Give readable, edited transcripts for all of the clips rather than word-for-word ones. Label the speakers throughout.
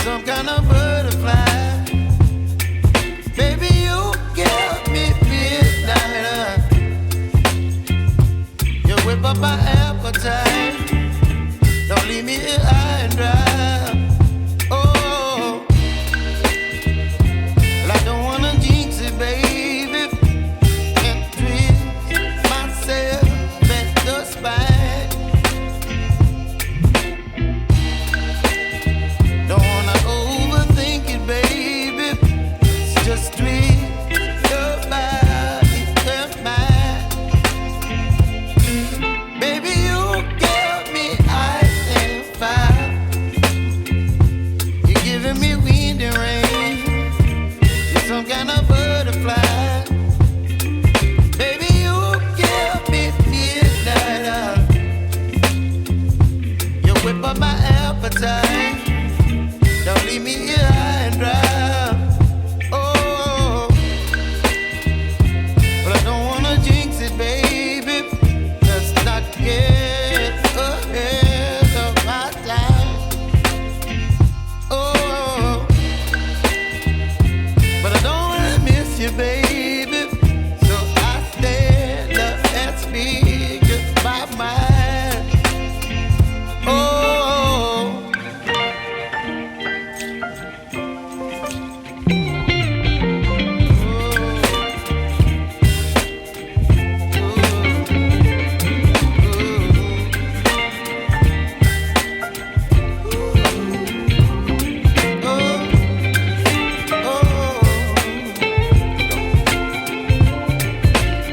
Speaker 1: some kind of butterfly. Baby, you give me midnight. You whip up my appetite. Don't leave me here high and dry. Oh, well, I don't wanna jinx it, baby, and twist myself at the spine. Don't wanna overthink it, baby. It's just twist your body and mine. Baby, you give me ice and fire. You're giving me wind and rain. You're some kind of butterfly. Baby, you give me midnight. You whip up my appetite. Don't leave me here high and dry. Oh, but I don't wanna jinx it, baby. Let's not get ahead of my time. Oh, but I don't wanna miss you, baby. So I stand up and speak my mind. Oh.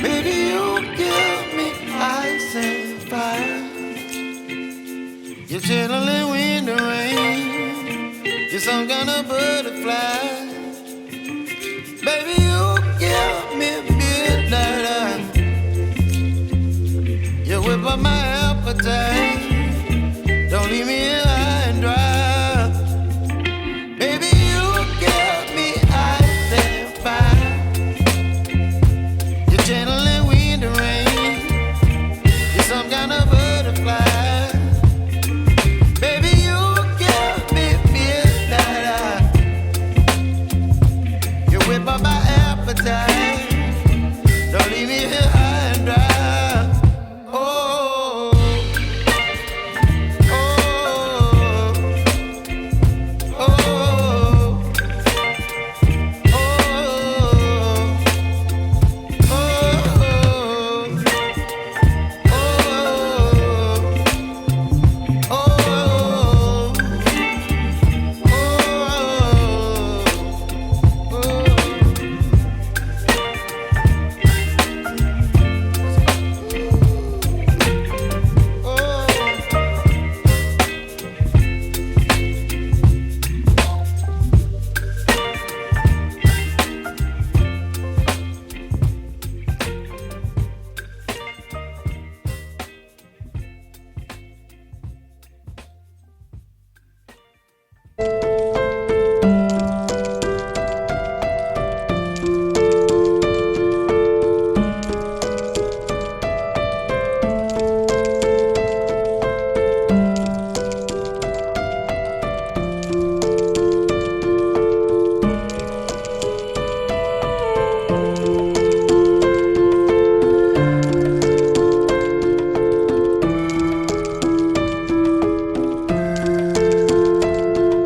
Speaker 1: Baby, you give me ice and fire. You're chilling wind and rain. You're some kind of butterfly. Baby, you give me midnight. You whip up my appetite.